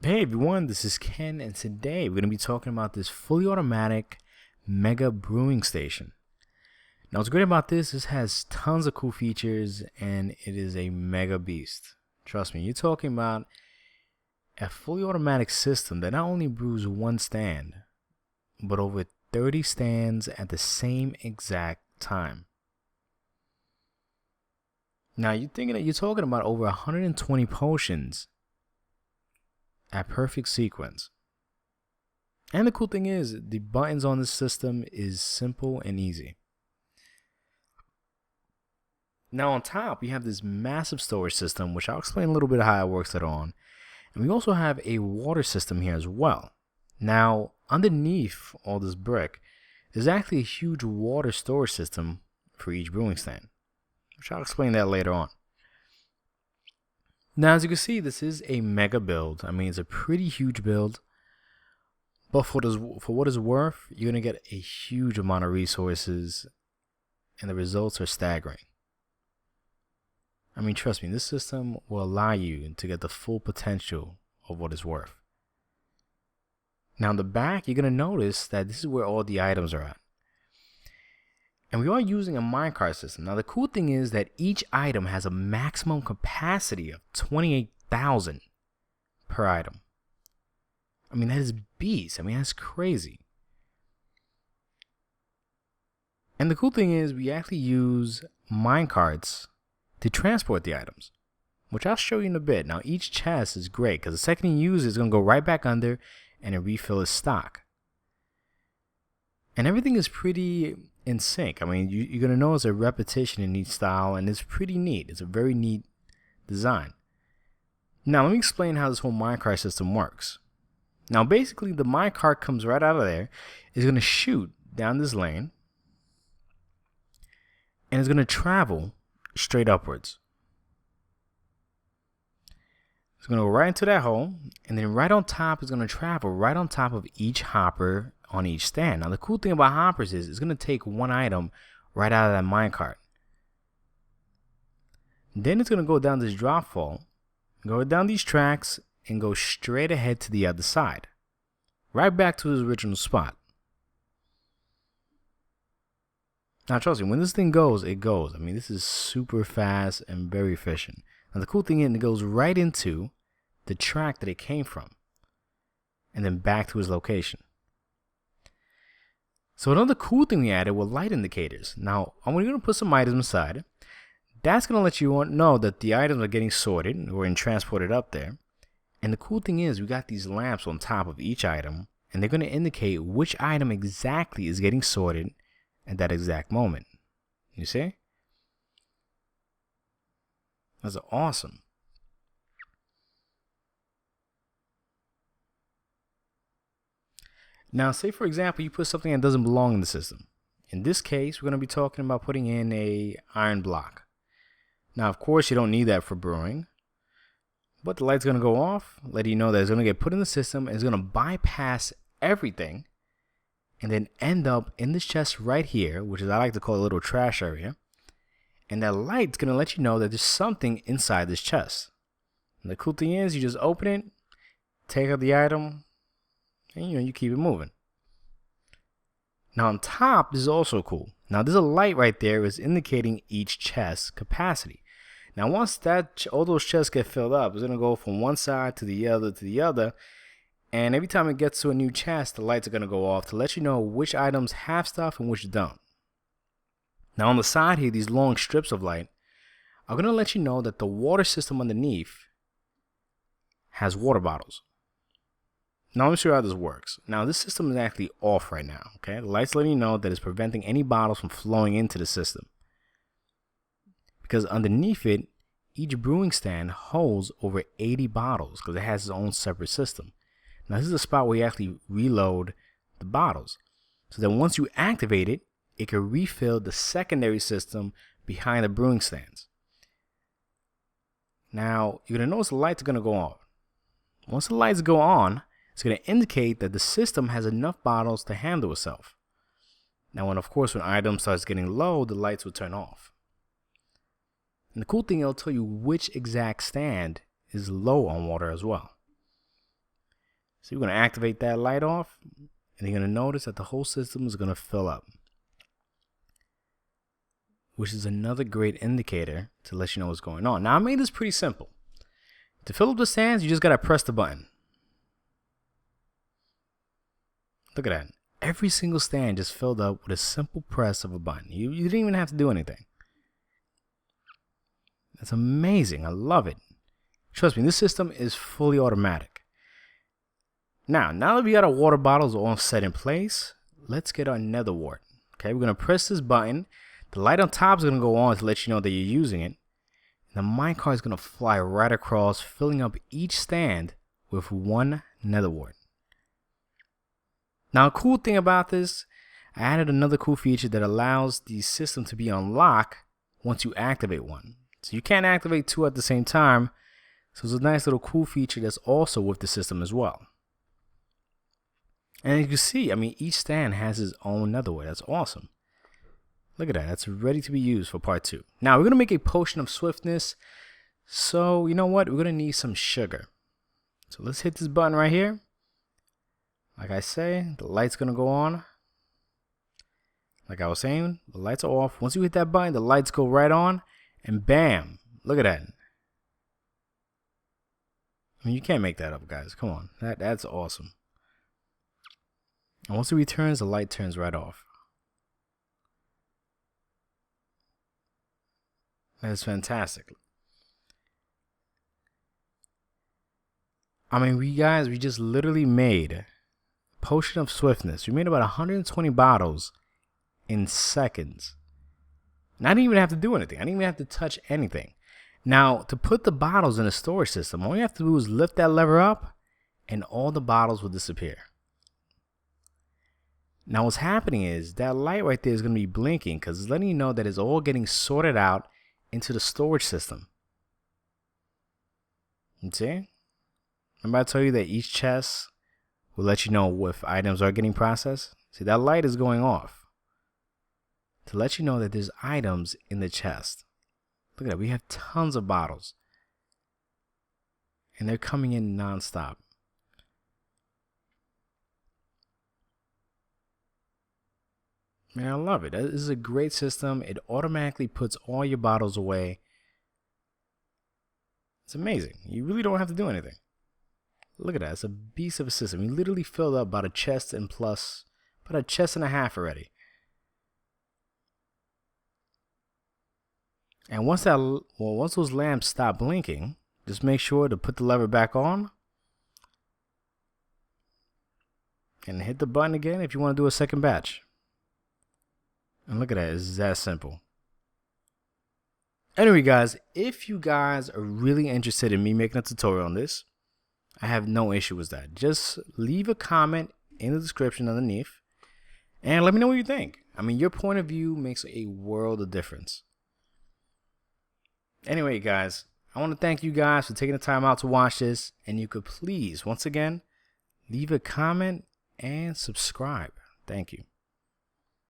Hey everyone, this is Ken, and today we're going to be talking about this fully automatic Mega Brewing Station. Now, what's great about this has tons of cool features, and it is a mega beast. Trust me, you're talking about a fully automatic system that not only brews one stand, but over 30 stands at the same exact time. Now, you're talking about over 120 potions at perfect sequence. And the cool thing is, the buttons on this system is simple and easy. Now on top, we have this massive storage system, which I'll explain a little bit how it works later on. And we also have a water system here as well. Now, underneath all this brick, there's actually a huge water storage system for each brewing stand, which I'll explain that later on. Now, as you can see, this is a mega build. I mean, it's a pretty huge build, but for what it's worth, you're going to get a huge amount of resources, and the results are staggering. I mean, trust me, this system will allow you to get the full potential of what it's worth. Now, in the back, you're going to notice that this is where all the items are at. And we are using a minecart system. Now, the cool thing is that each item has a maximum capacity of 28,000 per item. I mean, that is beast. I mean, that's crazy. And the cool thing is we actually use minecarts to transport the items, which I'll show you in a bit. Now, each chest is great because the second you use it, it's going to go right back under and it refill its stock. And everything is pretty in sync. I mean, you're going to notice a repetition in each style, and it's pretty neat. It's a very neat design. Now, let me explain how this whole minecart system works. Now, basically, the minecart comes right out of there. It's going to shoot down this lane, and it's going to travel straight upwards. It's going to go right into that hole, and then right on top, it's going to travel right on top of each hopper on each stand. Now, the cool thing about hoppers is it's going to take one item right out of that minecart. Then it's going to go down this drop fall, go down these tracks, and go straight ahead to the other side, right back to its original spot. Now, trust me, when this thing goes, it goes. I mean, this is super fast and very efficient. Now, the cool thing is it goes right into the track that it came from, and then back to its location. So another cool thing we added were light indicators. Now, I'm going to put some items inside. That's going to let you know that the items are getting sorted or transported up there. And the cool thing is we got these lamps on top of each item, and they're going to indicate which item exactly is getting sorted at that exact moment. You see? That's awesome. Now, say for example, you put something that doesn't belong in the system. In this case, we're going to be talking about putting in a iron block. Now, of course, you don't need that for brewing, but the light's going to go off, letting you know that it's going to get put in the system, and it's going to bypass everything, and then end up in this chest right here, which is I like to call a little trash area. And that light's going to let you know that there's something inside this chest. And the cool thing is you just open it, take out the item, and you keep it moving. Now on top, this is also cool. Now there's a light right there is indicating each chest capacity. Now once all those chests get filled up, it's going to go from one side to the other. And every time it gets to a new chest, the lights are going to go off to let you know which items have stuff and which don't. Now on the side here, these long strips of light are going to let you know that the water system underneath has water bottles. Now let me show you how this works. Now this system is actually off right now. Okay, the light's letting you know that it's preventing any bottles from flowing into the system. Because underneath it, each brewing stand holds over 80 bottles because it has its own separate system. Now this is a spot where you actually reload the bottles. So that once you activate it, it can refill the secondary system behind the brewing stands. Now you're going to notice the lights are going to go on. Once the lights go on, it's going to indicate that the system has enough bottles to handle itself. Now, when item starts getting low, the lights will turn off. And the cool thing, it'll tell you which exact stand is low on water as well. So you're going to activate that light off, and you're going to notice that the whole system is going to fill up, which is another great indicator to let you know what's going on. Now, I made this pretty simple. To fill up the stands, you just got to press the button. Look at that. Every single stand just filled up with a simple press of a button. You didn't even have to do anything. That's amazing. I love it. Trust me, this system is fully automatic. Now that we got our water bottles all set in place, let's get our nether wart. Okay, we're going to press this button. The light on top is going to go on to let you know that you're using it. And the minecart is going to fly right across, filling up each stand with one nether wart. Now, a cool thing about this, I added another cool feature that allows the system to be on lock once you activate one. So you can't activate two at the same time. So it's a nice little cool feature that's also with the system as well. And as you can see, I mean, each stand has its own nether wart. That's awesome. Look at that. That's ready to be used for part 2. Now, we're going to make a potion of swiftness. So, you know what? We're going to need some sugar. So let's hit this button right here. Like I say, the light's going to go on. Like I was saying, the lights are off. Once you hit that button, the lights go right on. And bam. Look at that. I mean, you can't make that up, guys. Come on. That's awesome. And once it returns, the light turns right off. That's fantastic. I mean, we just literally made potion of swiftness. We made about 120 bottles in seconds. And I didn't even have to do anything. I didn't even have to touch anything. Now, to put the bottles in a storage system, all you have to do is lift that lever up and all the bottles will disappear. Now, what's happening is that light right there is going to be blinking because it's letting you know that it's all getting sorted out into the storage system. You see? Remember I told you that each chest will let you know if items are getting processed? See, that light is going off to let you know that there's items in the chest. Look at that. We have tons of bottles. And they're coming in non-stop. Man, I love it. This is a great system. It automatically puts all your bottles away. It's amazing. You really don't have to do anything. Look at that. It's a beast of a system. We literally filled up about a chest and a half already. And once those lamps stop blinking, just make sure to put the lever back on. And hit the button again if you want to do a second batch. And look at that, it's that simple. Anyway, guys, if you guys are really interested in me making a tutorial on this, I have no issue with that. Just leave a comment in the description underneath and let me know what you think. I mean, your point of view makes a world of difference. Anyway, guys, I want to thank you guys for taking the time out to watch this. And you could please, once again, leave a comment and subscribe. Thank you.